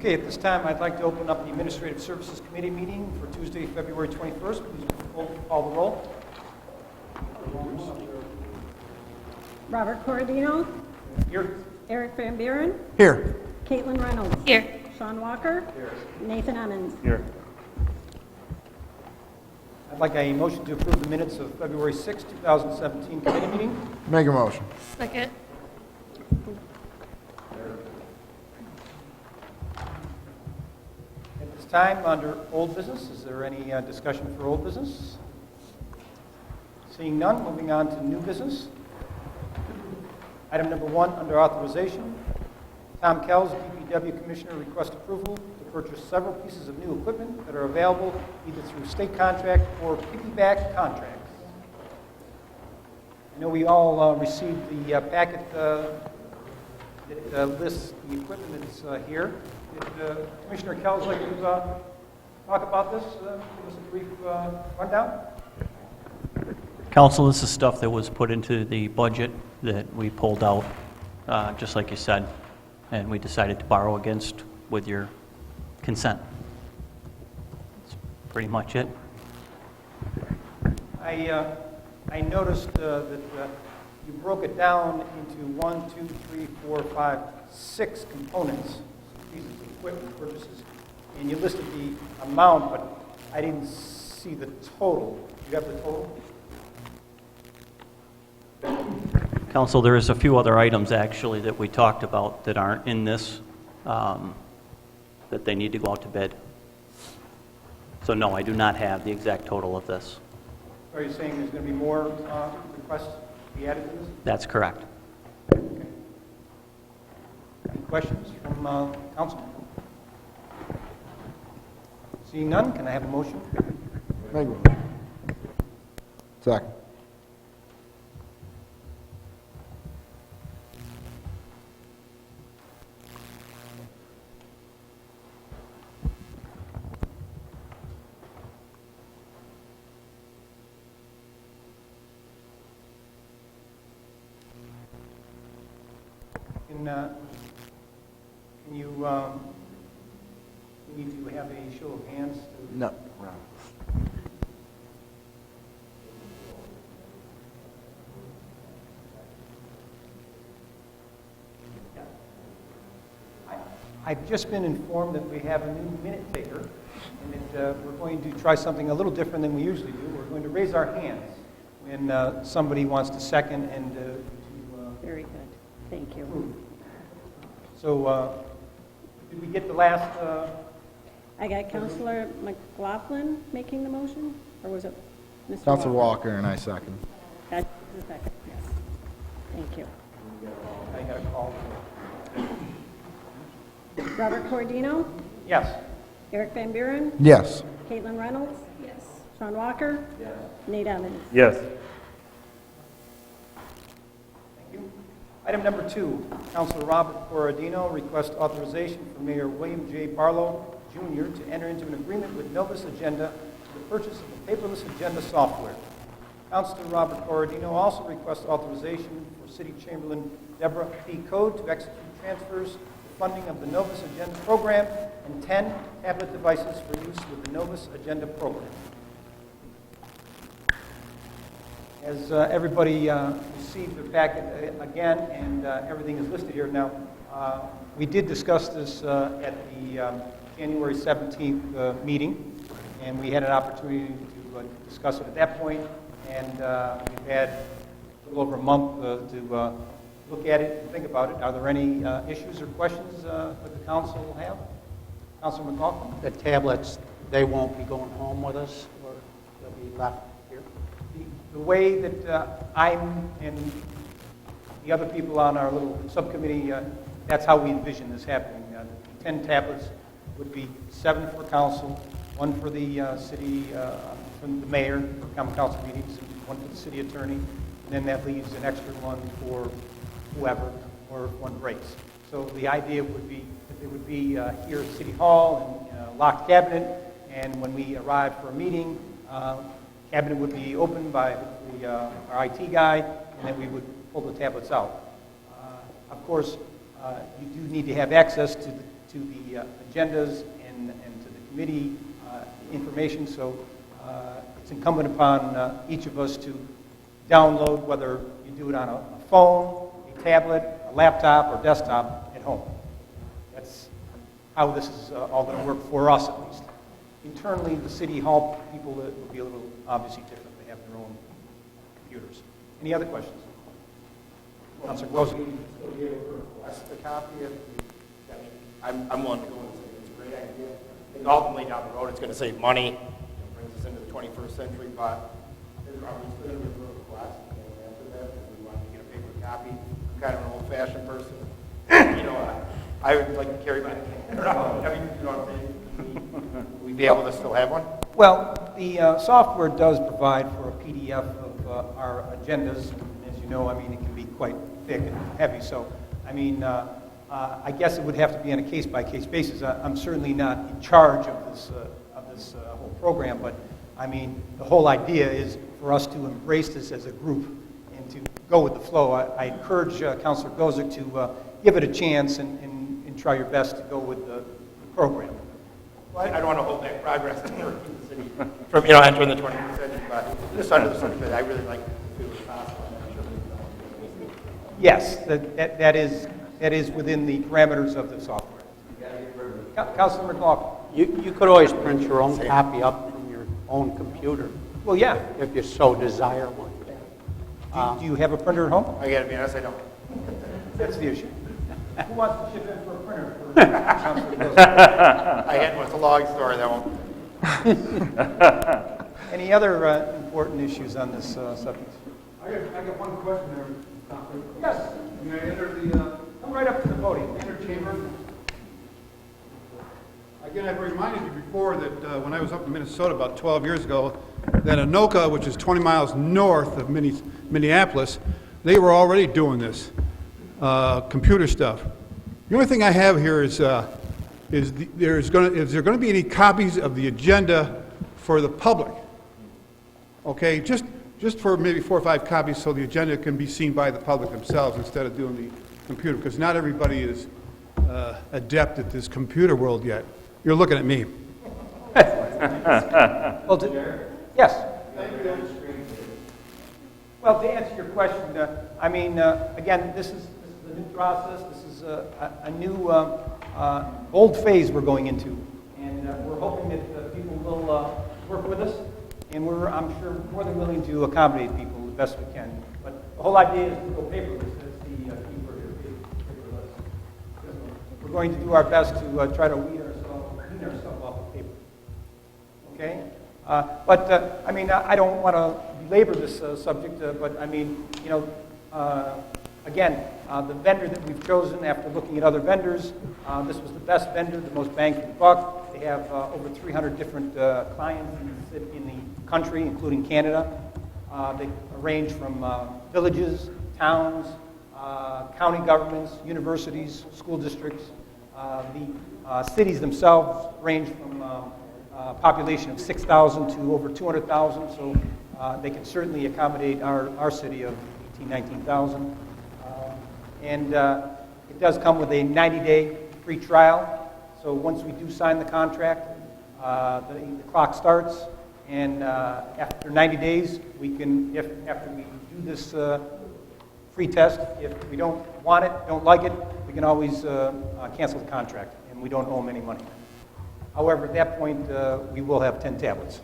Okay, at this time, I'd like to open up the Administrative Services Committee meeting for Tuesday, February 21st. Please call the roll. Robert Corradino. Here. Eric Van Buren. Here. Caitlin Reynolds. Here. Sean Walker. Here. Nathan Emmons. Here. I'd like a motion to approve the minutes of February 6, 2017 committee meeting. Make a motion. Second. At this time, under old business, is there any discussion for old business? Seeing none, moving on to new business. Item number 1, under authorization. Tom Kells, DPW Commissioner, requests approval to purchase several pieces of new equipment that are available either through state contract or piggyback contracts. I know we all received the packet that lists the equipment that's here. Did Commissioner Kells like to talk about this? Give us a brief rundown. Council, this is stuff that was put into the budget that we pulled out, just like you said, and we decided to borrow against with your consent. That's pretty much it. I noticed that you broke it down into 1, 2, 3, 4, 5, 6 components, pieces of equipment purchases, and you listed the amount, but I didn't see the total. You have the total? Council, there is a few other items actually that we talked about that aren't in this, that they need to go out to bid. So no, I do not have the exact total of this. Are you saying there's going to be more requests to be added to this? That's correct. Okay. Any questions from council? Seeing none, can I have a motion? Make a motion. Second. Can you we need to have a show of hands? No. I've just been informed that we have a new minute taker, and that we're going to try something a little different than we usually do. We're going to raise our hands when somebody wants to second and Very good. Thank you. approve. So, did we get the last? I got Councilor McLaughlin making the motion, or was it Mr. Councilor Walker and I second. That's the second, yes. Thank you. I got a call. Robert Corradino. Yes. Eric Van Buren. Yes. Caitlin Reynolds. Yes. Sean Walker. Yes. Nate Emmons. Yes. Thank you. Item number 2, Councilor Robert Corradino requests authorization for Mayor William J. Barlow, Jr. to enter into an agreement with Novus Agenda for the purchase of the paperless agenda software. Councilor Robert Corradino also requests authorization for City Chamberlain Deborah P. Code to execute transfers for funding of the Novus Agenda program and 10 tablet devices for use with the Novus Agenda program. As everybody received their packet again, and everything is listed here now, we did discuss this at the January 17th meeting, and we had an opportunity to discuss it at that point, and we've had a little over a month to look at it and think about it. Are there any issues or questions that the council have? Councilor McLaughlin? The tablets, they won't be going home with us, or they'll be left here? The way that I'm and the other people on our little subcommittee, that's how we envision this happening. 10 tablets would be 7 for council, 1 for the city, from the mayor for common council meetings, 1 for the city attorney, and then that leaves an extra 1 for whoever, or if 1 breaks. So the idea would be that it would be here at City Hall in a locked cabinet, and when we arrive for a meeting, cabinet would be opened by our IT guy, and then we would pull the tablets out. Of course, you do need to have access to the agendas and to the committee information. So it's incumbent upon each of us to download, whether you do it on a phone, a tablet, a laptop, or desktop at home. That's how this is all going to work for us, at least. Internally, the city hall people, it will be a little obviously different. They have their own computers. Any other questions? Councilor Gozik. So be able to request a copy of the, I'm willing to go and say it's a great idea. I think ultimately down the road, it's going to save money, it brings us into the 21st century, but there's probably still going to be a request after that, if we want to get a paper copy. I'm kind of an old-fashioned person. You know, I would like to carry my, I don't know, I mean, you know what I'm saying? We'd be able to still have one? Well, the software does provide for a PDF of our agendas. As you know, I mean, it can be quite thick and heavy. So, I mean, I guess it would have to be on a case-by-case basis. I'm certainly not in charge of this whole program, but I mean, the whole idea is for us to embrace this as a group and to go with the flow. I encourage Councilor Gozik to give it a chance and try your best to go with the program. Well, I don't want to hold back progress in the city from, you know, entering the 21st century, but just under the circumstances, I really like to do it possible. Yes, that is within the parameters of the software. Councilor McLaughlin. You could always print your own copy up from your own computer, Well, yeah. if you so desire one. Do you have a printer at home? I got to be honest, I don't. That's the issue. Who wants to chip in for a printer for Councilor Gozik? I had one at the log store, that won't. Any other important issues on this subject? I got one question there, Counselor. Yes. May I enter the Come right up to the podium. inner chamber? Again, I've reminded you before that when I was up in Minnesota about 12 years ago, that Anoka, which is 20 miles north of Minneapolis, they were already doing this computer stuff. The only thing I have here is there going to be any copies of the agenda for the public? Okay, just for maybe 4 or 5 copies so the agenda can be seen by the public themselves instead of doing the computer, because not everybody is adept at this computer world yet. You're looking at me. Well, yes. Well, to answer your question, I mean, again, this is a new process. This is a new bold phase we're going into, and we're hoping that people will work with us, and we're, I'm sure, more than willing to accommodate people the best we can. But the whole idea is to go paperless. That's the key word here, paperless. We're going to do our best to try to wean ourselves off of paper. Okay? But I mean, I don't want to belabor this subject, but I mean, you know, again, the vendor that we've chosen after looking at other vendors, this was the best vendor, the most bang for the buck. They have over 300 different clients in the country, including Canada. They range from villages, towns, county governments, universities, school districts. The cities themselves range from a population of 6,000 to over 200,000, so they can certainly accommodate our city of 19,000. And it does come with a 90-day free trial. So once we do sign the contract, the clock starts, and after 90 days, we can, after we do this free test, if we don't want it, don't like it, we can always cancel the contract, and we don't owe them any money. However, at that point, we will have 10 tablets.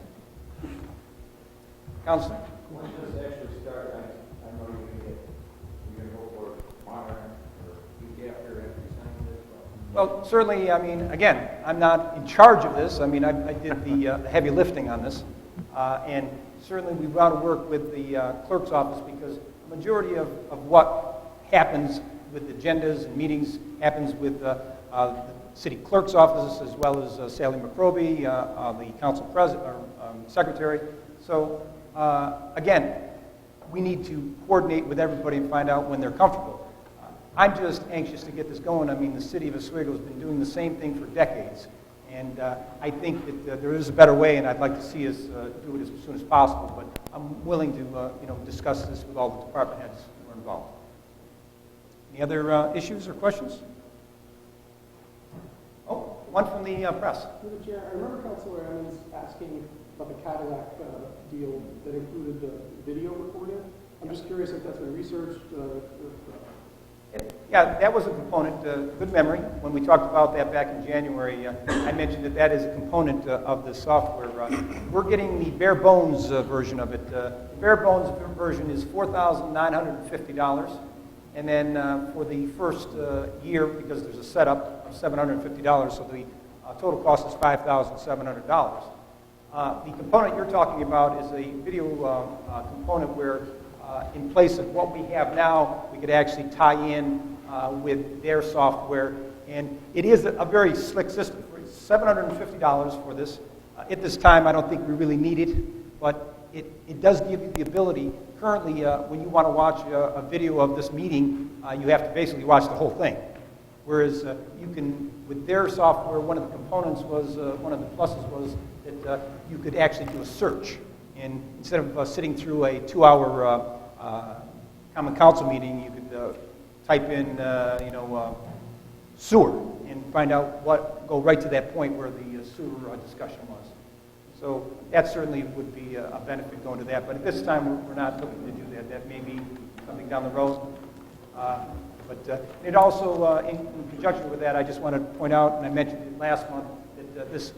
Councilor? When does this actually start? I know you're going to go for tomorrow or week after you sign this. Well, certainly, I mean, again, I'm not in charge of this. I mean, I did the heavy lifting on this. And certainly we want to work with the clerk's office because the majority of what happens with agendas and meetings happens with the city clerk's office as well as Sally McRoby, the council president or secretary. So again, we need to coordinate with everybody and find out when they're comfortable. I'm just anxious to get this going. I mean, the city of Oswego has been doing the same thing for decades. And I think that there is a better way, and I'd like to see us do it as soon as possible. But I'm willing to discuss this with all the department heads who are involved. Any other issues or questions? one from the press. Mr. Chair, I remember Councilor Emmons asking about the Cadillac deal that included video recording. I'm just curious if that's been researched. Yeah, that was a component, good memory. When we talked about that back in January, I mentioned that that is a component of the software. We're getting the bare bones version of it. The bare bones version is $4,950. And then for the first year, because there's a setup of $750, so the total cost is $5,700. The component you're talking about is a video component where in place of what we have now, we could actually tie in with their software. And it is a very slick system. It's $750 for this. At this time, I don't think we really need it, but it does give you the ability. Currently, when you want to watch a video of this meeting, you have to basically watch the whole thing. Whereas you can, with their software, one of the components was, one of the pluses was that you could actually do a search. And instead of sitting through a 2-hour common council meeting, you could type in, sewer and find out go right to that point where the sewer discussion was. So that certainly would be a benefit going to that. But at this time, we're not looking to do that. That may be something down the road. But it also, in conjunction with that, I just want to point out, and I mentioned it last month, that this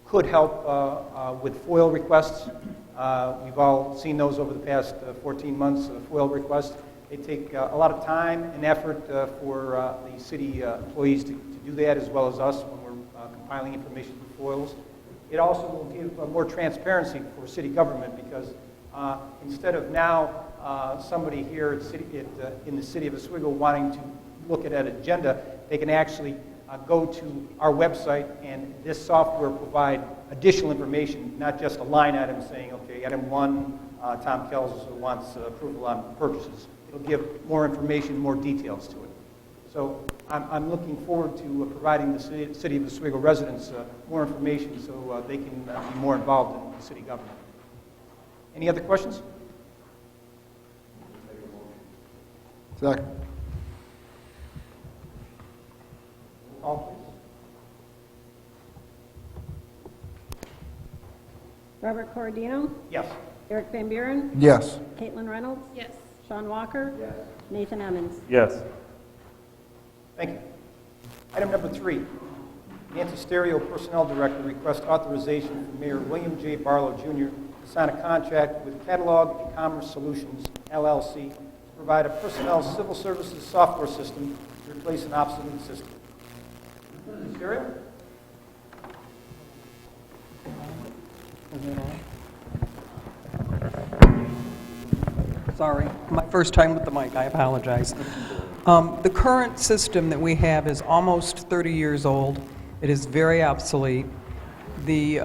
could help with FOIL requests. We've all seen those over the past 14 months, FOIL requests. They take a lot of time and effort for the city employees to do that, as well as us when we're compiling information for FOILs. It also will give more transparency for city government because instead of now somebody here in the city of Oswego wanting to look at an agenda, they can actually go to our website and this software provide additional information, not just a line item saying, okay, item 1, Tom Kells wants approval on purchases. It'll give more information, more details to it. So I'm looking forward to providing the city of Oswego residents more information so they can be more involved in the city government. Any other questions? Second. Call, please. Robert Corradino, Yes. Eric Van Buren, Yes. Caitlin Reynolds, Yes. Sean Walker, Nathan Emmons. Yes. Thank you. Item number 3, Nancy Stereo, Personnel Director, requests authorization for Mayor William J. Barlow, Jr. to sign a contract with Catalog and Commerce Solutions, LLC, to provide a personnel civil services software system to replace an obsolete system. Stereo? Sorry, my first time with the mic, I apologize. The current system that we have is almost 30 years old. It is very obsolete. The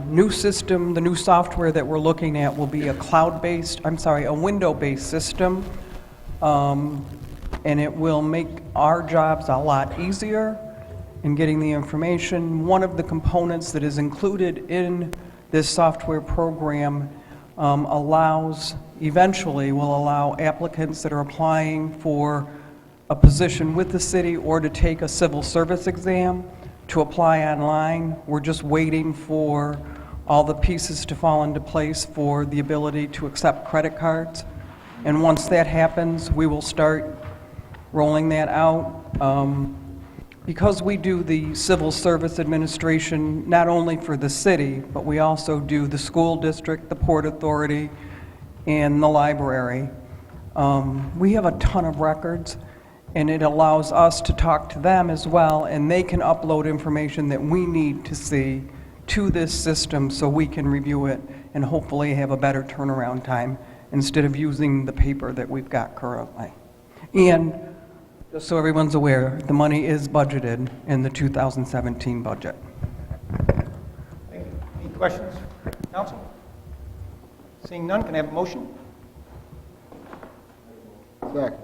new system, the new software that we're looking at will be a a window-based system, and it will make our jobs a lot easier in getting the information. One of the components that is included in this software program eventually will allow applicants that are applying for a position with the city or to take a civil service exam to apply online. We're just waiting for all the pieces to fall into place for the ability to accept credit cards. And once that happens, we will start rolling that out. Because we do the civil service administration not only for the city, but we also do the school district, the Port Authority, and the library. We have a ton of records, and it allows us to talk to them as well, and they can upload information that we need to see to this system so we can review it and hopefully have a better turnaround time instead of using the paper that we've got currently. And just so everyone's aware, the money is budgeted in the 2017 budget. Thank you. Any questions, council? Seeing none, can I have a motion? Second.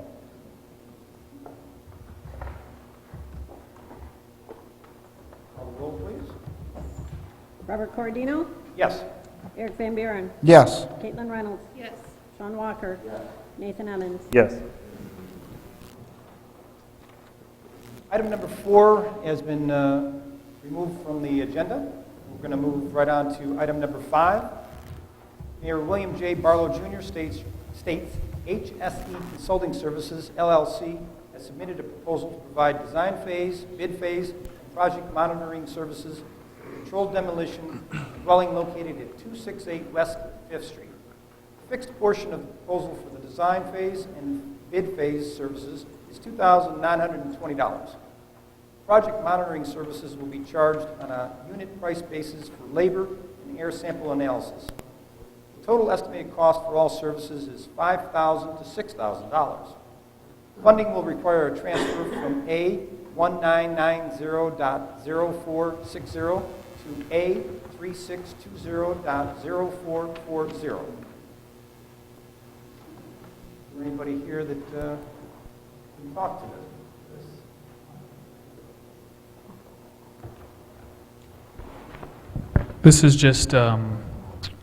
Call the roll, please. Robert Corradino, Yes. Eric Van Buren, Yes. Caitlin Reynolds, Yes. Sean Walker, Nathan Emmons. Yes. Item number 4 has been removed from the agenda. We're going to move right on to item number 5. Mayor William J. Barlow Jr. states HSE Consulting Services, LLC, has submitted a proposal to provide design phase, bid phase, and project monitoring services for controlled demolition of a dwelling located at 268 West 5th Street. The fixed portion of the proposal for the design phase and bid phase services is $2,920. Project monitoring services will be charged on a unit price basis for labor and air sample analysis. The total estimated cost for all services is $5,000 to $6,000. Funding will require a transfer from A 1990.0460 to A 3620.0440. Is there anybody here that can talk to this? This is just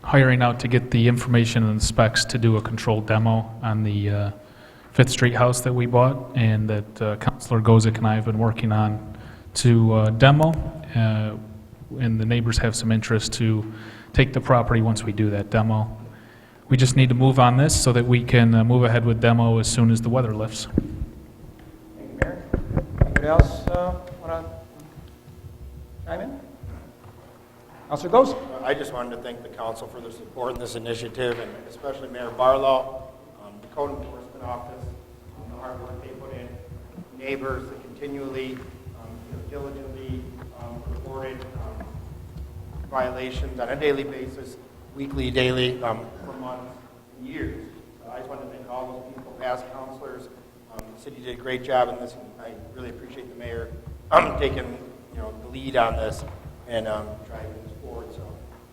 hiring out to get the information and specs to do a controlled demo on the Fifth Street house that we bought and that Councilor Gozick and I have been working on to demo. And the neighbors have some interest to take the property once we do that demo. We just need to move on this so that we can move ahead with demo as soon as the weather lifts. Thank you, Mayor. Anybody else want to chime in? Councilor Gozick. I just wanted to thank the council for their support in this initiative, and especially Mayor Barlow, the code enforcement office, the hard work they put in, neighbors that continually, diligently reported violations on a daily basis, weekly, daily, for months and years. I just wanted to thank all those people, past councilors. The city did a great job in this, and I really appreciate the mayor taking the lead on this and driving this forward. So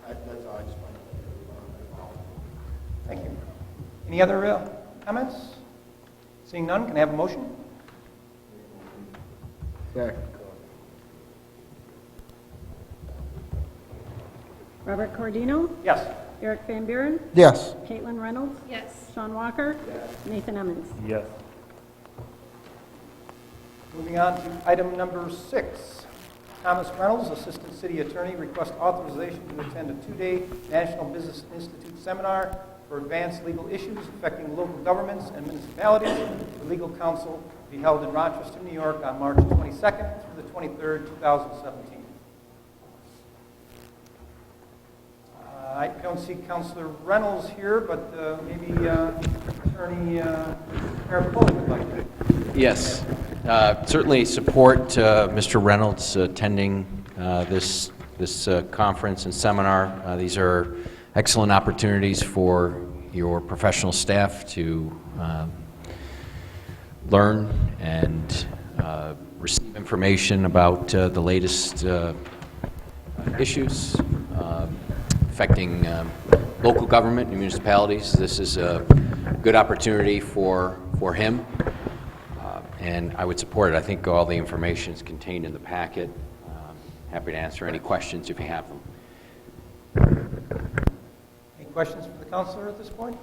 that's all. I just wanted to thank everyone. Thank you. Any other comments? Seeing none, can I have a motion? Second. Robert Cordino? Yes. Eric Van Buren? Yes. Caitlin Reynolds? Yes. Sean Walker? Nathan Emmons? Yes. Moving on to item number 6. Thomas Reynolds, Assistant City Attorney, requests authorization to attend a 2-day National Business Institute seminar for advanced legal issues affecting local governments and municipalities. The legal counsel will be held in Rochester, New York on March 22nd through the 23rd, 2017. I don't see Councilor Reynolds here, but maybe Attorney Mayor Pulley would like to. Yes. Certainly support Mr. Reynolds attending this conference and seminar. These are excellent opportunities for your professional staff to learn and receive information about the latest issues affecting local government and municipalities. This is a good opportunity for him. And I would support it. I think all the information is contained in the packet. Happy to answer any questions if you have them. Any questions for the counselor at this point?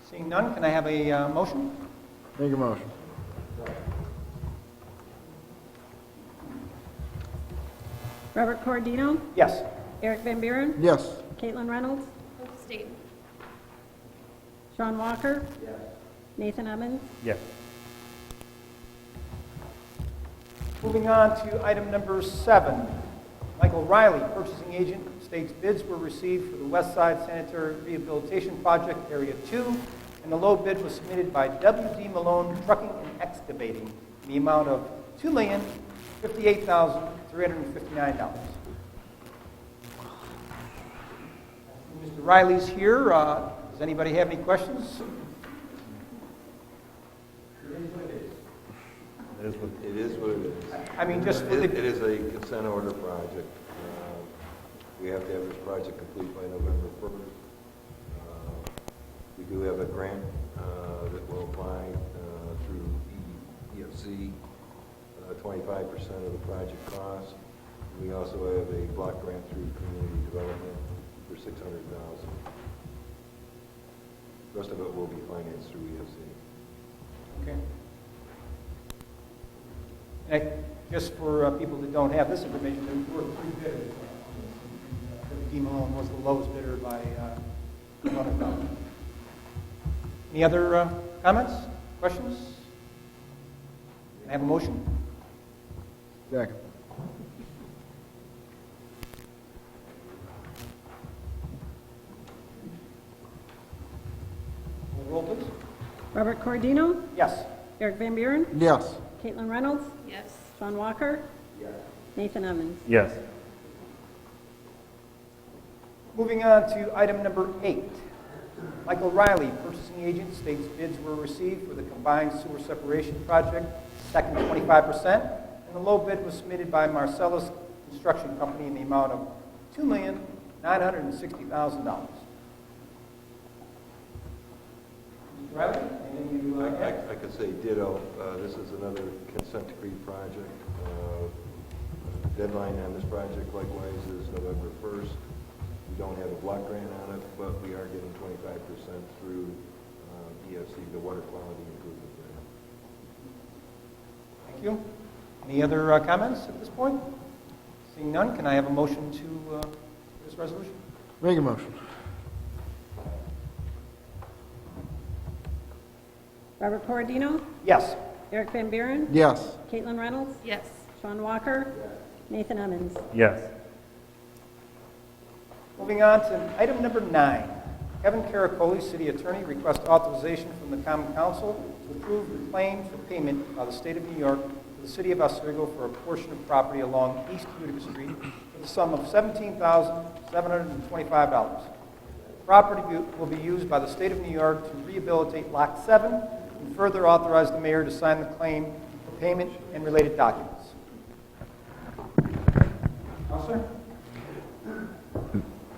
Seeing none, can I have a motion? Make a motion. Robert Cordino? Yes. Eric Van Buren? Yes. Caitlin Reynolds? Abstain. Sean Walker? Nathan Emmons? Yes. Moving on to item number 7. Michael Riley, purchasing agent, states bids were received for the West Side Sanitary Rehabilitation Project, Area 2, and the low bid was submitted by W.D. Malone Trucking and Excavating in the amount of $2,058,359. Mr. Riley's here. Does anybody have any questions? It is what it is. I mean, just for It the... is a consent order project. We have to have this project complete by November 1st. We do have a grant that will apply through EFC, 25% of the project cost. We also have a block grant through community development for $600,000. The rest of it will be financed through EFC. Okay. And just for people that don't have this information, there were 3 bidders. D. Malone was the lowest bidder by $100,000. Any other comments, questions? Can I have a motion? Second. Roll, please. Robert Cordino? Yes. Eric Van Buren? Yes. Caitlin Reynolds? Yes. Sean Walker? Yes. Nathan Evans? Yes. Moving on to item number 8. Michael Riley, purchasing agent, states bids were received for the combined sewer separation project, second 25%, and the low bid was submitted by Marcellus Construction Company in the amount of $2,960,000. Mr. Riley, anything you like to add? I could say ditto. This is another consent decree project. Deadline on this project likewise is November 1st. We don't have a block grant on it, but we are getting 25% through EFC, the Water Quality Improvement Grant. Thank you. Any other comments at this point? Seeing none, can I have a motion to this resolution? Make a motion. Robert Cordino? Yes. Eric Van Buren? Yes. Caitlin Reynolds? Yes. Sean Walker? Nathan Evans? Yes. Moving on to item number 9. Kevin Caracoli, City Attorney, requests authorization from the Common Council to approve the claim for payment by the State of New York to the City of Oswego for a portion of property along East Utica Street for the sum of $17,725. Property will be used by the State of New York to rehabilitate Lot 7 and further authorize the mayor to sign the claim for payment and related documents. Counselor?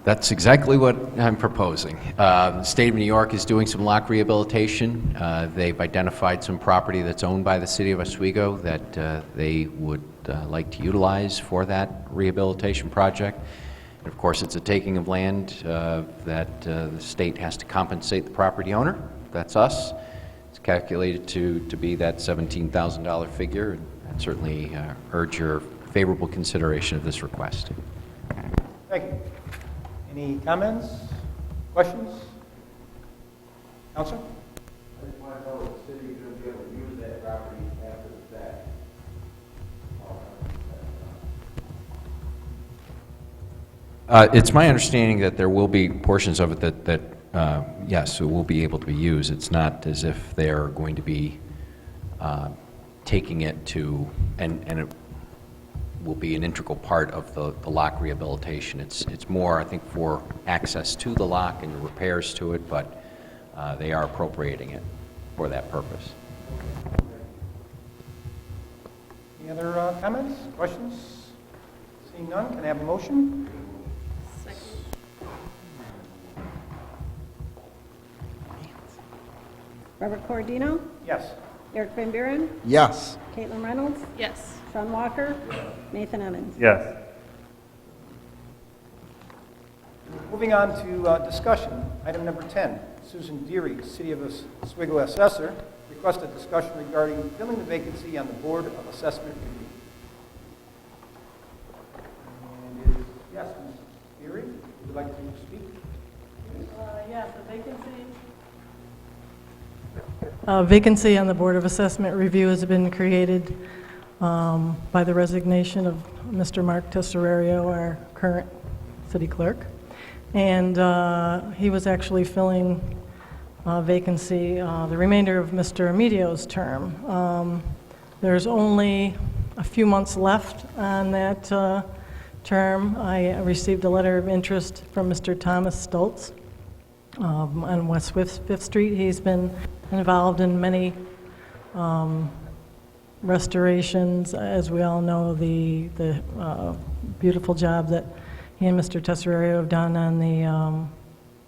That's exactly what I'm proposing. The State of New York is doing some lock rehabilitation. They've identified some property that's owned by the City of Oswego that they would like to utilize for that rehabilitation project. And of course, it's a taking of land that the state has to compensate the property owner. That's us. It's calculated to be that $17,000 figure, and I'd certainly urge your favorable consideration of this request. Thank you. Any comments, questions? Counselor? I just want to know if the city is going to be able to use that property after the fact. It's my understanding that there will be portions of it that yes, it will be able to be used. It's not as if they're going to be taking it to, and it will be an integral part of the lock rehabilitation. It's more, I think, for access to the lock and repairs to it, but they are appropriating it for that purpose. Any other comments, questions? Seeing none, can I have a motion? Second. Robert Cordino? Yes. Eric Van Buren? Yes. Caitlin Reynolds? Yes. Sean Walker? Nathan Evans? Yes. Moving on to discussion. Item number 10, Susan Deary, City of Oswego Assessor, requested discussion regarding filling the vacancy on the Board of Assessment Review. And it is, yes, Ms. Deary, would you like to speak? Yes, the vacancy. Vacancy on the Board of Assessment Review has been created by the resignation of Mr. Mark Tesoriero, our current city clerk. And he was actually filling vacancy the remainder of Mr. Amedio's term. There's only a few months left on that term. I received a letter of interest from Mr. Thomas Stoltz on West Fifth Street. He's been involved in many restorations. As we all know, the beautiful job that he and Mr. Tesoriero have done on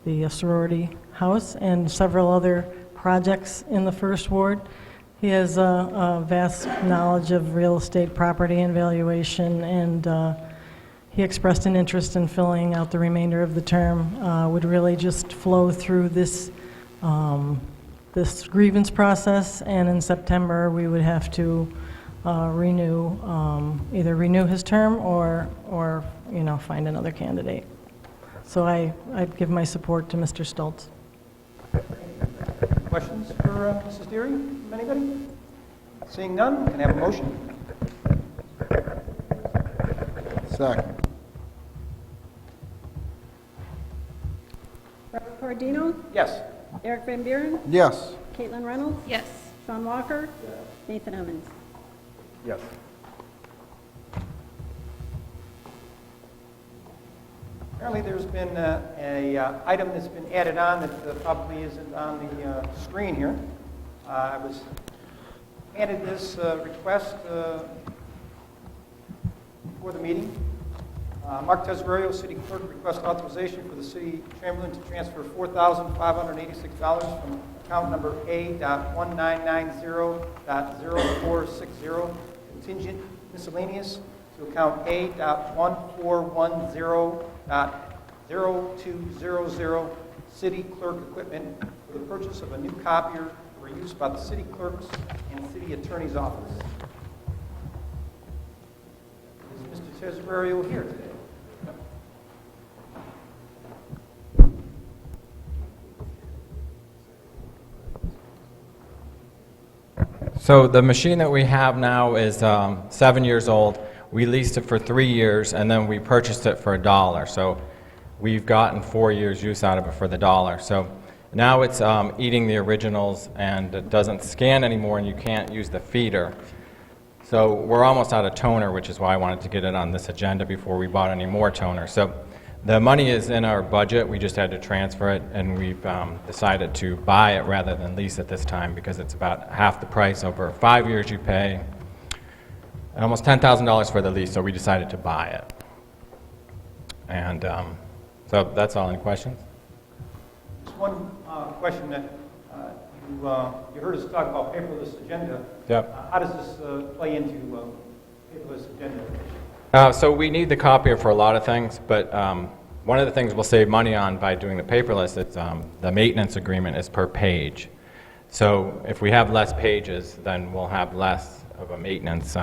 the sorority house and several other projects in the First Ward. He has a vast knowledge of real estate property and valuation, and he expressed an interest in filling out the remainder of the term. Would really just flow through this this grievance process, and in September we would have to either renew his term or find another candidate. So I'd give my support to Mr. Stoltz. Questions for Mrs. Deary from anybody? Seeing none, can I have a motion? Second. Robert Cordino? Yes. Eric Van Buren? Yes. Caitlin Reynolds? Yes. Sean Walker? Nathan Hemmons? Yes. Apparently, there's been a item that's been added on that probably isn't on the screen here. I was handed this request before the meeting. Mark Tesorario, City Clerk, requests authorization for the City of Chamberlain to transfer $4,586 from account number A.1990.0460, contingent miscellaneous, to account A.1410.0200, City Clerk Equipment, for the purchase of a new copier for use by the City Clerk's and City Attorney's Office. Is Mr. Tesorario here today? So the machine that we have now is 7 years old. We leased it for 3 years, and then we purchased it for $1. So we've gotten 4 years use out of it for the $1. So now it's eating the originals, and it doesn't scan anymore, and you can't use the feeder. So we're almost out of toner, which is why I wanted to get it on this agenda before we bought any more toner. So the money is in our budget. We just had to transfer it, and we've decided to buy it rather than lease it this time because it's about half the price. Over 5 years you pay and almost $10,000 for the lease, so we decided to buy it. And so that's all. Any questions? Just one question that you heard us talk about paperless agenda. Yep. How does this play into paperless agenda? So we need the copier for a lot of things, but one of the things we'll save money on by doing the paperless is the maintenance agreement is per page. So if we have less pages, then we'll have less of a maintenance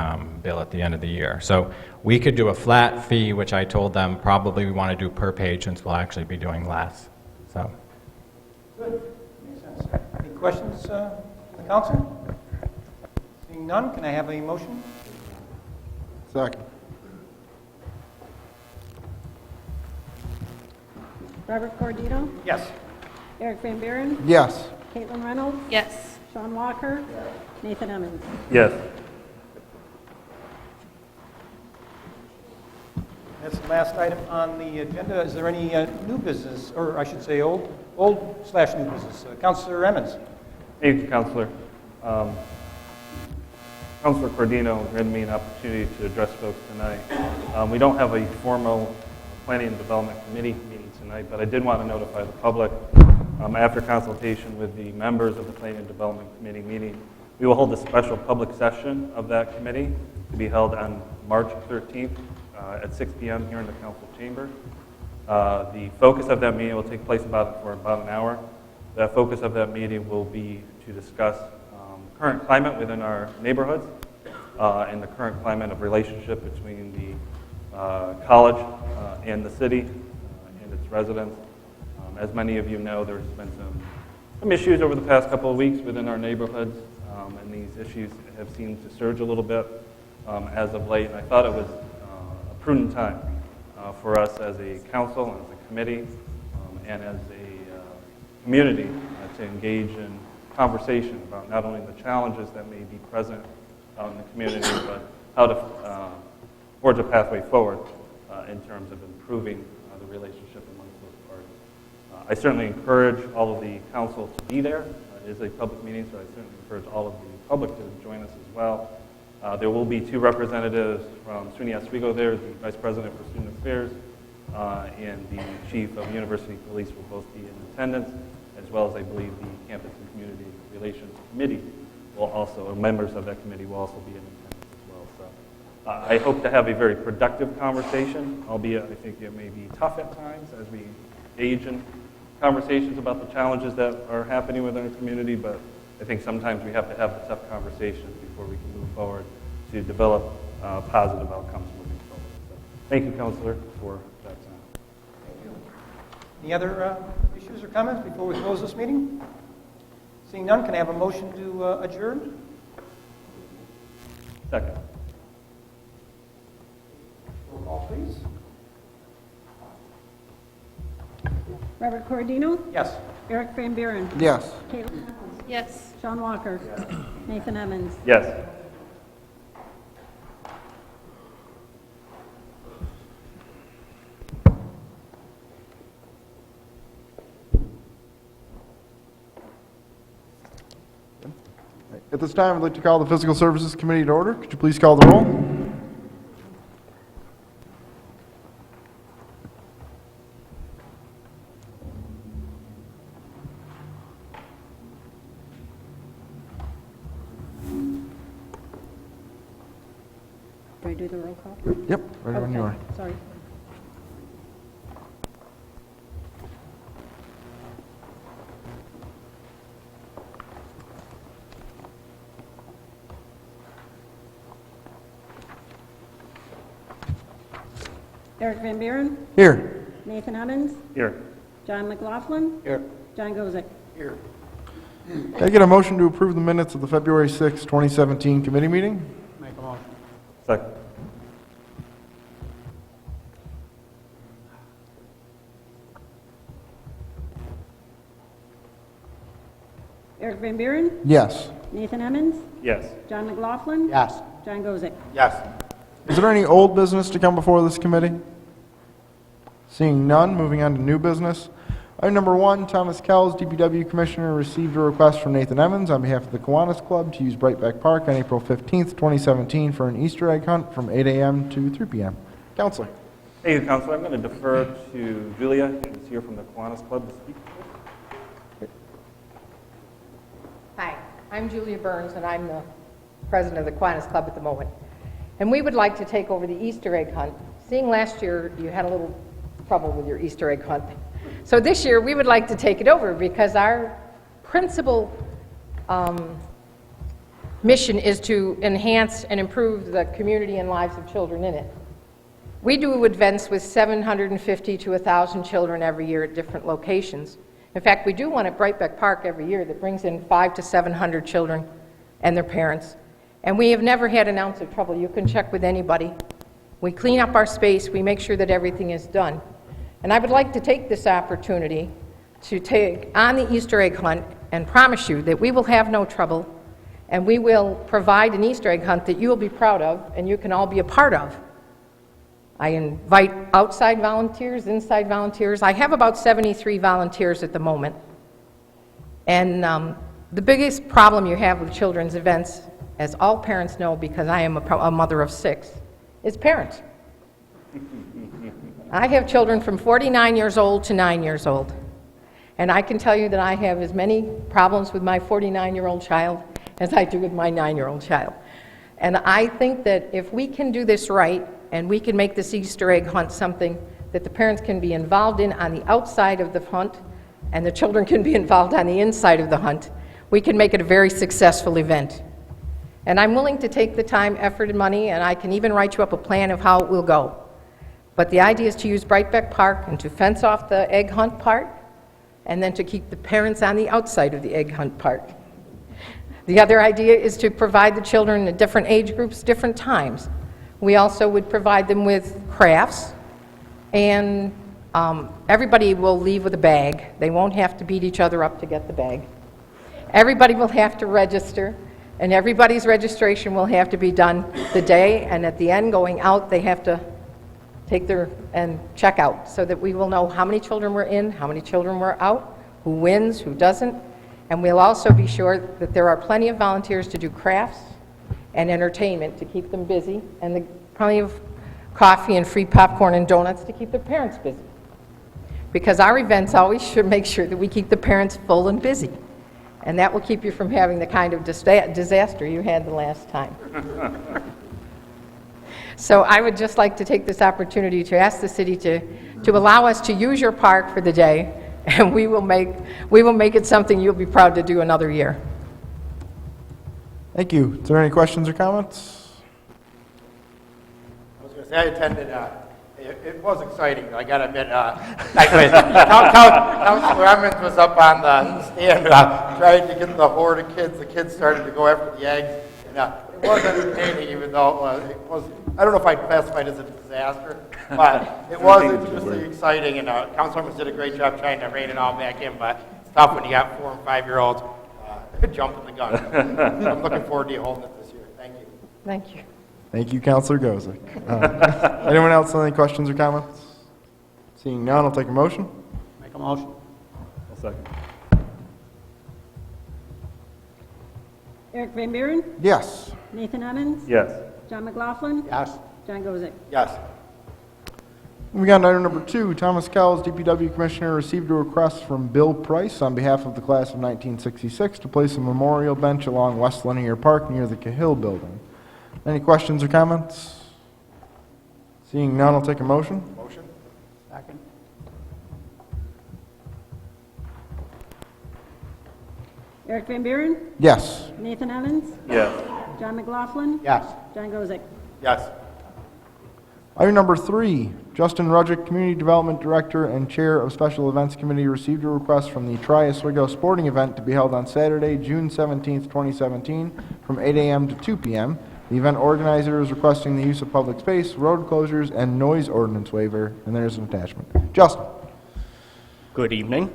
bill at the end of the year. So we could do a flat fee, which I told them probably we want to do per page since we'll actually be doing less. So. Good. Makes sense. Any questions from the council? Seeing none, can I have a motion? Second. Robert Cordino? Yes. Eric Van Buren? Yes. Caitlin Reynolds? Yes. Sean Walker? Nathan Hemmons? Yes. That's the last item on the agenda. Is there any new business, or I should say old/new business? Councilor Emmons. Thank you, Councilor. Councilor Cordino granted me an opportunity to address folks tonight. We don't have a formal Planning and Development Committee meeting tonight, but I did want to notify the public, after consultation with the members of the Planning and Development Committee meeting, we will hold a special public session of that committee to be held on March 13th at 6 p.m. here in the council chamber. The focus of that meeting will take place for about an hour. The focus of that meeting will be to discuss current climate within our neighborhoods and the current climate of relationship between the college and the city and its residents. As many of you know, there's been some issues over the past couple of weeks within our neighborhoods, and these issues have seemed to surge a little bit as of late. And I thought it was a prudent time for us as a council, and as a committee, and as a community to engage in conversation about not only the challenges that may be present in the community, but how to forge a pathway forward in terms of improving the relationship amongst those parties. I certainly encourage all of the council to be there. It is a public meeting, so I certainly encourage all of the public to join us as well. There will be 2 representatives from SUNY Oswego there, the Vice President for Student Affairs and the Chief of University Police will both be in attendance, as well as I believe the Campus and Community Relations Committee will also, members of that committee will also be in attendance as well. So I hope to have a very productive conversation, albeit I think it may be tough at times as we engage in conversations about the challenges that are happening within our community, but I think sometimes we have to have the tough conversations before we can move forward to develop positive outcomes moving forward. So, thank you, Counselor, for that time. Any other issues or comments before we close this meeting? Seeing none, can I have a motion to adjourn? Second. Roll call, please. Robert Corradino? Yes. Eric Van Buren? Yes. Caitlin Evans? Yes. Sean Walker? Nathan Emmons? Yes. At this time, I'd like to call the Physical Services Committee to order. Could you please call the roll? Do I do the roll call? Yep, right when you are. Okay, sorry. Eric Van Buren? Here. Nathan Emmons? Here. John McLaughlin? Here. John Gozick? Here. Can I get a motion to approve the minutes of the February 6, 2017 committee meeting? Make a motion. Second. Eric Van Buren? Yes. Nathan Emmons? Yes. John McLaughlin? Yes. John Gozick? Yes. Is there any old business to come before this committee? Seeing none, moving on to new business. Item number 1, Thomas Kells, DPW Commissioner, received a request from Nathan Emmons on behalf of the Kiwanis Club to use Brightback Park on April 15th, 2017 for an Easter egg hunt from 8 a.m. to 3 p.m. Counselor. Thank you, Counselor. I'm going to defer to Julia, who's here from the Kiwanis Club, to speak. Hi, I'm Julia Burns, and I'm the president of the Kiwanis Club at the moment. And we would like to take over the Easter egg hunt. Seeing last year you had a little trouble with your Easter egg hunt. So this year we would like to take it over because our principal mission is to enhance and improve the community and lives of children in it. We do events with 750 to 1,000 children every year at different locations. In fact, we do one at Brightback Park every year that brings in 500 to 700 children and their parents. And we have never had an ounce of trouble. You can check with anybody. We clean up our space. We make sure that everything is done. And I would like to take this opportunity to take on the Easter egg hunt and promise you that we will have no trouble and we will provide an Easter egg hunt that you will be proud of and you can all be a part of. I invite outside volunteers, inside volunteers. I have about 73 volunteers at the moment. And the biggest problem you have with children's events, as all parents know because I am a mother of 6, is parents. I have children from 49 years old to 9 years old. And I can tell you that I have as many problems with my 49-year-old child as I do with my 9-year-old child. And I think that if we can do this right, and we can make this Easter egg hunt something that the parents can be involved in on the outside of the hunt, and the children can be involved on the inside of the hunt, we can make it a very successful event. And I'm willing to take the time, effort, and money, and I can even write you up a plan of how it will go. But the idea is to use Brightback Park and to fence off the egg hunt part, and then to keep the parents on the outside of the egg hunt part. The other idea is to provide the children in different age groups, different times. We also would provide them with crafts, and everybody will leave with a bag. They won't have to beat each other up to get the bag. Everybody will have to register, and everybody's registration will have to be done the day, and at the end, going out, they have to take their and check out so that we will know how many children were in, how many children were out, who wins, who doesn't, and we'll also be sure that there are plenty of volunteers to do crafts and entertainment to keep them busy, and plenty of coffee and free popcorn and donuts to keep their parents busy. Because our events always should make sure that we keep the parents full and busy. And that will keep you from having the kind of disaster you had the last time. So I would just like to take this opportunity to ask the city to allow us to use your park for the day, and we will make it something you'll be proud to do another year. Thank you. Is there any questions or comments? Yes, I attended, it was exciting, I gotta admit. Councilor Emmons was up on the stand trying to get the horde of kids. The kids started to go after the eggs. And, it was entertaining, even though it was, I don't know if I'd classify it as a disaster, but it was interesting, exciting, and Councilor Emmons did a great job trying to rein it all back in, but it's tough when you got 4 and 5-year-olds jumping the gun. I'm looking forward to you holding it this year. Thank you. Thank you. Thank you, Councilor Gozick. Anyone else have any questions or comments? Seeing none, I'll take a motion. Make a motion. I'll second. Eric Van Buren? Yes. Nathan Emmons? Yes. John McLaughlin? Yes. John Gozick? Yes. Moving on to item number 2, Thomas Kells, DPW Commissioner, received a request from Bill Price on behalf of the class of 1966 to place a memorial bench along West Linear Park near the Cahill Building. Any questions or comments? Seeing none, I'll take a motion. Motion? Second. Eric Van Buren? Yes. Nathan Emmons? Yes. John McLaughlin? Yes. John Gozick? Yes. Item number 3, Justin Rudgick, Community Development Director and Chair of Special Events Committee, received a request from the Tri-Oswego Sporting Event to be held on Saturday, June 17, 2017, from 8 a.m. to 2 p.m. The event organizer is requesting the use of public space, road closures, and noise ordinance waiver, and there is an attachment. Justin. Good evening.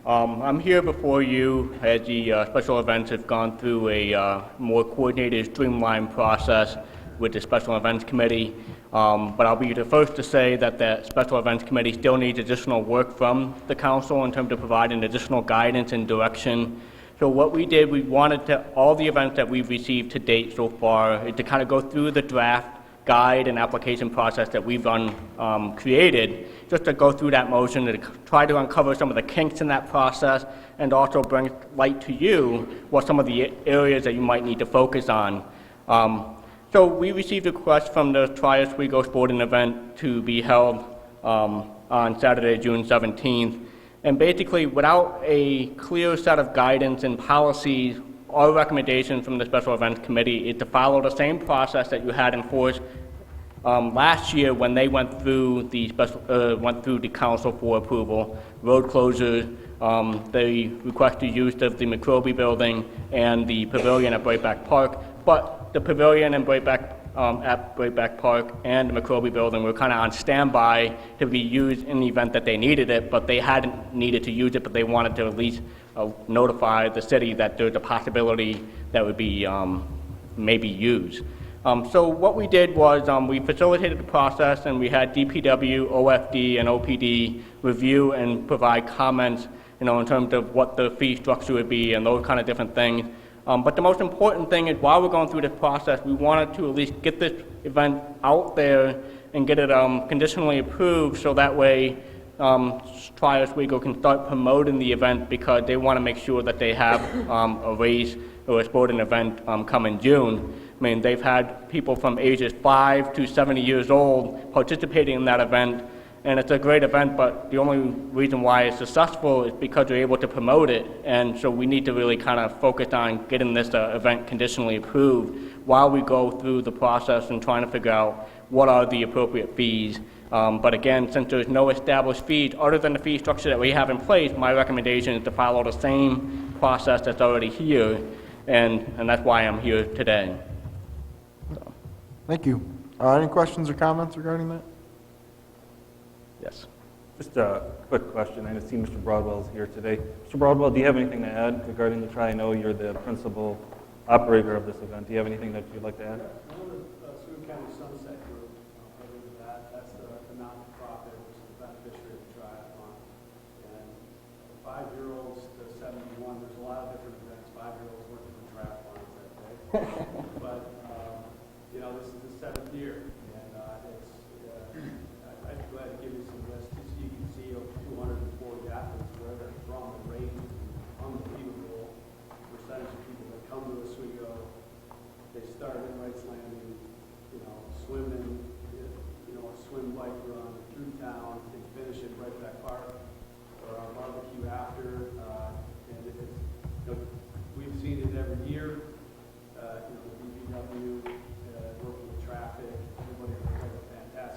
I'm here before you as the special events have gone through a more coordinated, streamlined process with the Special Events Committee. But I'll be the first to say that the Special Events Committee still needs additional work from the council in terms of providing additional guidance and direction. So what we did, we wanted to, all the events that we've received to date so far, is to kind of go through the draft guide and application process that we've created, just to go through that motion to try to uncover some of the kinks in that process and also bring light to you what some of the areas that you might need to focus on. So we received a request from the Tri-Oswego Sporting Event to be held on Saturday, June 17th. And basically, without a clear set of guidance and policies, our recommendation from the Special Events Committee is to follow the same process that you had in force last year when they went through the council for approval. Road closures, they requested use of the McRobey Building and the pavilion at Breakback Park, but the pavilion and at Breakback Park and the McRobey Building were kind of on standby to be used in the event that they needed it, but they hadn't needed to use it, but they wanted to at least notify the city that there's a possibility that would be maybe used. So what we did was we facilitated the process, and we had DPW, OFD, and OPD review and provide comments, in terms of what the fee structure would be and those kind of different things. But the most important thing is, while we're going through this process, we wanted to at least get this event out there and get it conditionally approved, so that way Tri-Oswego can start promoting the event, because they want to make sure that they have a race or a sporting event come in June. I mean, they've had people from ages 5 to 70 years old participating in that event, and it's a great event, but the only reason why it's successful is because they're able to promote it. And so we need to really kind of focus on getting this event conditionally approved while we go through the process and trying to figure out what are the appropriate fees. But again, since there's no established fees other than the fee structure that we have in place, my recommendation is to follow the same process that's already here, and that's why I'm here today. So. Thank you. Any questions or comments regarding that? Yes. Just a quick question. I see Mr. Broadwell is here today. Mr. Broadwell, do you have anything to add regarding the Tri? I know you're the principal operator of this event. Do you have anything that you'd like to add? I know the Sioux County Sunset Group, other than that, that's the not-for-profit, which is the beneficiary of the triathlon. And 5-year-olds to 71, there's a lot of different events. 5-year-olds work in the triathlons that day. But, this is the 7th year, and I'd be glad to give you some lists just so you can see over 240 athletes, where they're from. The range is unbelievable. The percentage of people that come to Oswego, they start in Wrights Landing, swimming, a swim bike run through town, they finish at Breakback Park, or our barbecue after, and we've seen it every year. The DPW, working with traffic, everybody does a fantastic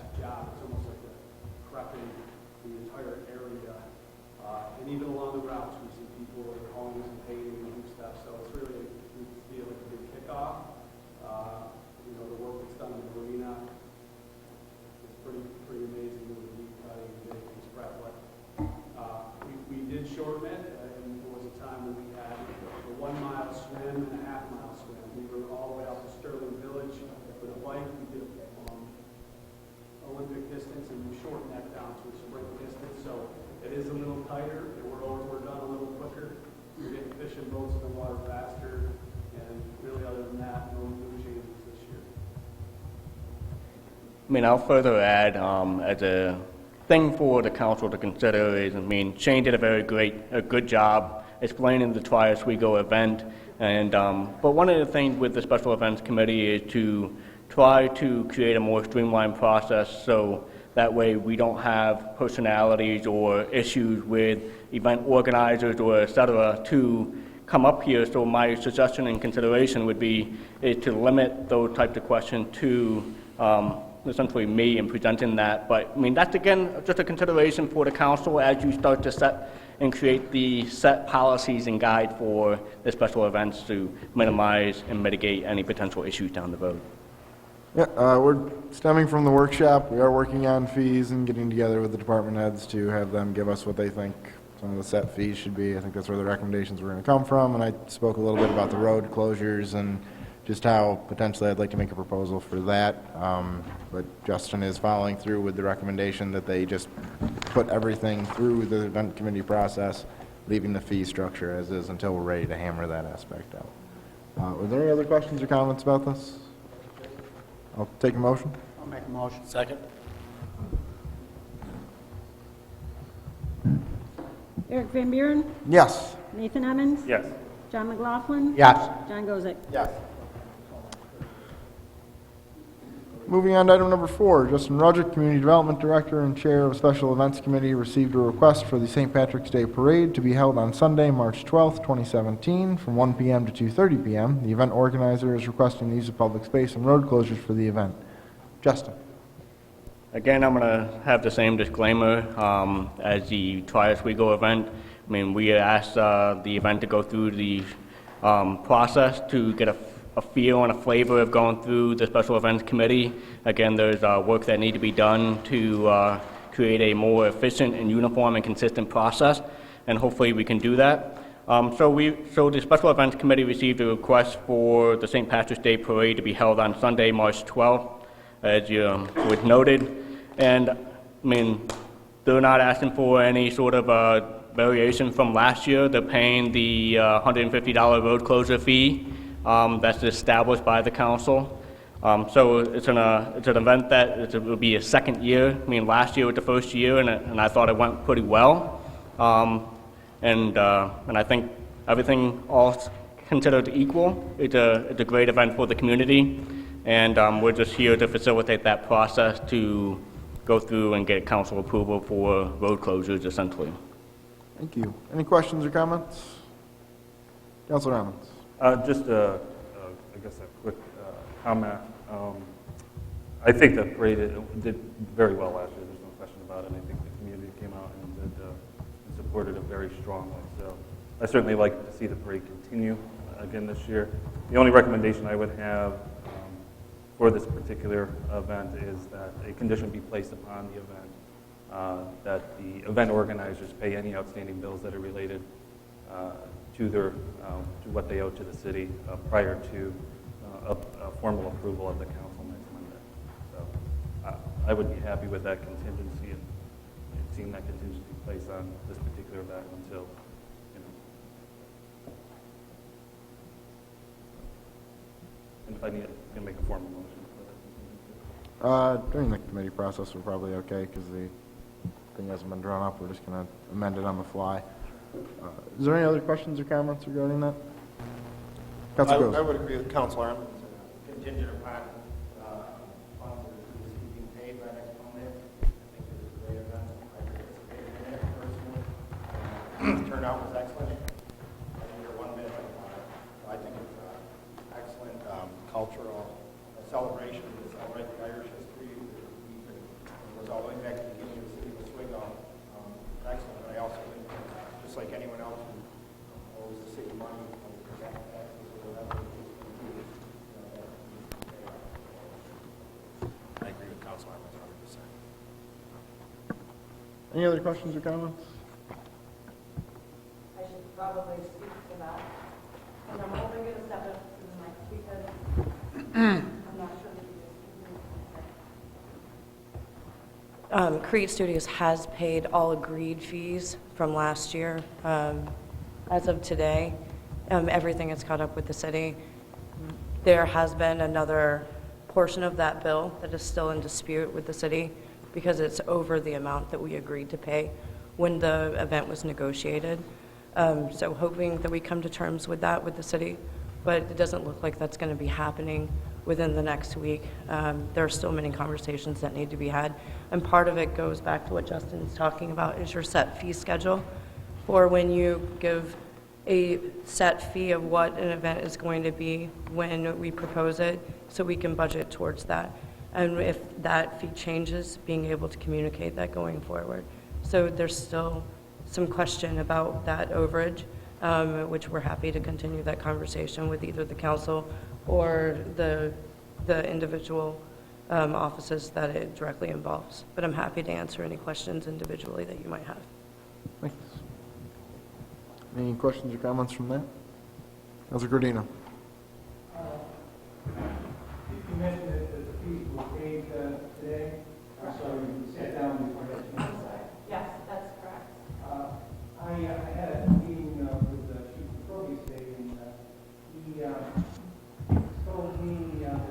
I'll further add, as a thing for the council to consider is, Shane did a good job explaining the Try Oswego event, and, but one of the things with the Special Events Committee is to try to create a more streamlined process so that way we don't have personalities or issues with event organizers or et cetera to come up here. So my suggestion and consideration would be is to limit those types of questions to essentially me in presenting that. But that's again just a consideration for the council as you start to set and create the set policies and guide for the special events to minimize and mitigate any potential issues down the road. Yeah, we're stemming from the workshop. We are working on fees and getting together with the department heads to have them give us what they think some of the set fees should be. I think that's where the recommendations were going to come from, and I spoke a little bit about the road closures and just how potentially I'd like to make a proposal for that. But Justin is following through with the recommendation that they just put everything through the event committee process, leaving the fee structure as is until we're ready to hammer that aspect out. Were there any other questions or comments about this? I'll take a motion. I'll make a motion. Second? Eric Van Buren, Yes. Nathan Emmons, Yes. John McLaughlin. Yes. John Gozick. Yes. Moving on to item number 4, Justin Rudgick, Community Development Director and Chair of Special Events Committee, received a request for the St. Patrick's Day Parade to be held on Sunday, March 12th, 2017, from 1 p.m. to 2:30 p.m. The event organizer is requesting the use of public space and road closures for the event. Justin. Again, I'm going to have the same disclaimer as the Try Oswego event. We asked the event to go through the process to get a feel and a flavor of going through the Special Events Committee. Again, there's work that need to be done to create a more efficient and uniform and consistent process, and hopefully we can do that. So the Special Events Committee received a request for the St. Patrick's Day Parade to be held on Sunday, March 12th, as was noted. And they're not asking for any sort of variation from last year. They're paying the $150 road closure fee that's established by the council. So it's an event that it will be a second year. Last year was the first year, and I thought it went pretty well. And I think everything all considered equal, it's a great event for the community, and we're just here to facilitate that process to go through and get council approval for road closures, essentially. Thank you. Any questions or comments? Councilor Emmons. Just I guess a quick comment. I think the parade did very well last year. There's no question about it. And I think the community came out and supported it very strongly. So I certainly like to see the parade continue again this year. The only recommendation I would have for this particular event is that a condition be placed upon the event that the event organizers pay any outstanding bills that are related to what they owe to the city prior to a formal approval of the council next Monday. So I would be happy with that contingency and seeing that contingency placed on this particular event until, and if I need it, I can make a formal motion for that. During the committee process, we're probably okay because the thing hasn't been drawn up. We're just going to amend it on the fly. Is there any other questions or comments regarding that? Councilor Goes. I would agree with Councilor Emmons. Contingent upon funds that are being paid by next Monday. I think it was a great event. I participated in it personally. The turnout was excellent. I didn't hear one bit of I think it's an excellent cultural celebration to celebrate the Irish history. It was all the way back to the beginning of the city of Oswego. Excellent. But I also think, just like anyone else who owes the city money, I agree with Councilor Emmons 100%. Any other questions or comments? I should probably speak to that. And I'm only going to step up to the mic because I'm not sure that you Creed Studios has paid all agreed fees from last year. As of today, everything is caught up with the city. There has been another portion of that bill that is still in dispute with the city because it's over the amount that we agreed to pay when the event was negotiated. So hoping that we come to terms with that with the city, but it doesn't look like that's going to be happening within the next week. There are still many conversations that need to be had, and part of it goes back to what Justin's talking about, is your set fee schedule, or when you give a set fee of what an event is going to be when we propose it, so we can budget towards that. And if that fee changes, being able to communicate that going forward. So there's still some question about that overage, which we're happy to continue that conversation with either the council or the individual offices that it directly involves. But I'm happy to answer any questions individually that you might have. Thanks. Any questions or comments from that? Councilor Gordino. You mentioned that the fees were paid today. I'm sorry, you sat down before that. Yes, that's correct. I had a meeting with Chief McCrory today, and he told me that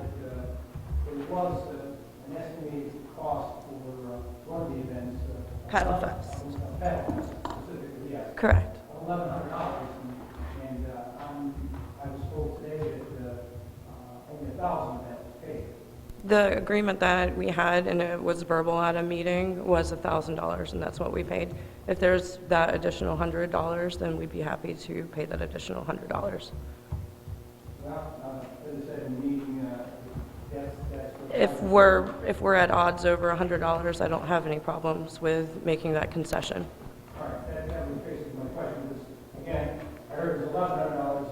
there was an estimated cost for one of the events. Paddle Fest. Paddle Fest, specifically, yes. Correct. $1,100, and I was told today that only $1,000 of that was paid. The agreement that we had, and it was verbal at a meeting, was $1,000, and that's what we paid. If there's that additional $100, then we'd be happy to pay that additional $100. Well, as I said in the meeting, that's what If we're at odds over $100, I don't have any problems with making that concession. all right, that was basically my question. Was, again, I heard it was $1,100,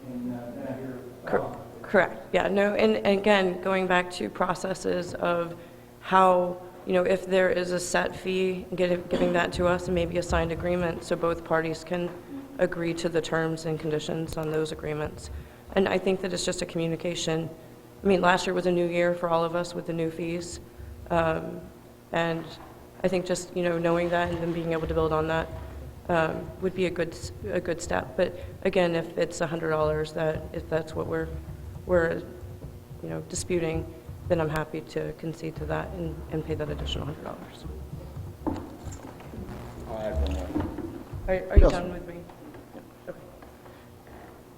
and then I hear $1,000. Correct, yeah, no, and again, going back to processes of how, if there is a set fee, giving that to us and maybe a signed agreement so both parties can agree to the terms and conditions on those agreements. And I think that it's just a communication. I mean, last year was a new year for all of us with the new fees. And I think just, knowing that and then being able to build on that would be a good step. But again, if it's $100, if that's what we're disputing, then I'm happy to concede to that and pay that additional $100. I'll add one more. Are you done with me? Okay.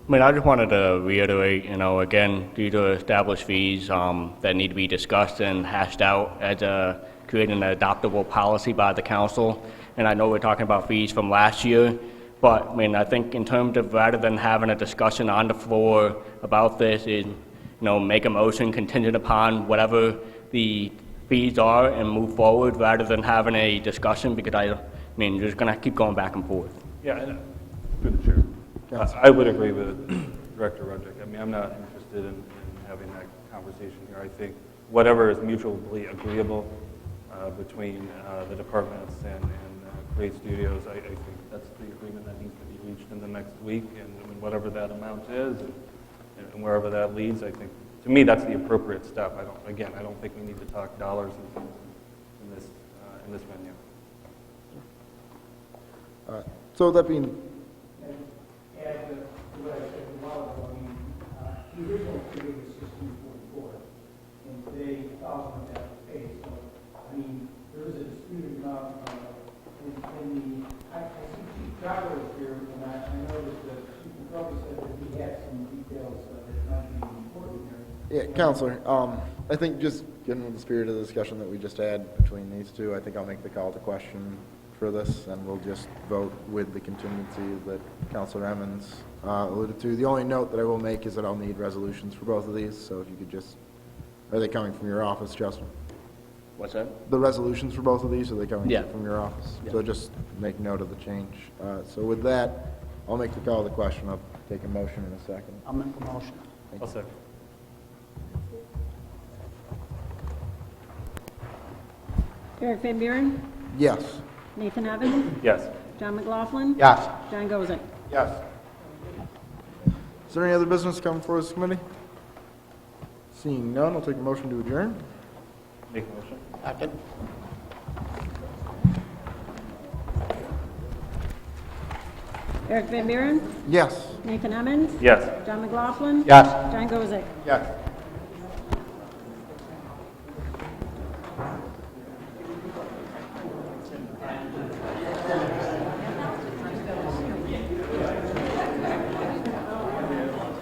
I mean, I just wanted to reiterate, again, these are established fees that need to be discussed and hashed out as creating an adoptable policy by the council. And I know we're talking about fees from last year, but I mean, I think in terms of rather than having a discussion on the floor about this, is make a motion contingent upon whatever the fees are and move forward rather than having a discussion, because you're just going to keep going back and forth. Yeah, and through the chair. I would agree with Director Rudnick. I mean, I'm not interested in having that conversation here. I think whatever is mutually agreeable between the departments and Create Studios, I think that's the agreement that needs to be reached in the next week, and whatever that amount is, and wherever that leads, I think, to me, that's the appropriate step. I don't think we need to talk dollars in this venue. So that being, add to what I said a while ago, the original fee was $16.44, and today $1,000 of that was paid. So, there is a disputed amount I see Chief Jocko is here, and I noticed that Chief McCrory said that he had some details that might be important here. yeah, Counselor, I think just getting with the spirit of the discussion that we just had between these two, I think I'll make the call to question for this, and we'll just vote with the contingency that Counselor Emmons alluded to. The only note that I will make is that I'll need resolutions for both of these, so if you could just, are they coming from your office, Justin? What's that? The resolutions for both of these, are they coming Yeah. from your office? Yeah. So just make note of the change. So with that, I'll make the call to the question. I'll take a motion in a second. I'll make a motion. I'll second. Eric Van Buren, Yes. Nathan Evans, Yes. John McLaughlin. Yes. John Gozick. Yes. Is there any other business coming before this committee? Seeing none, I'll take a motion to adjourn. Make a motion. Second. Eric Van Buren, Yes. Nathan Evans, Yes. John McLaughlin. Yes. John Gozick. Yes.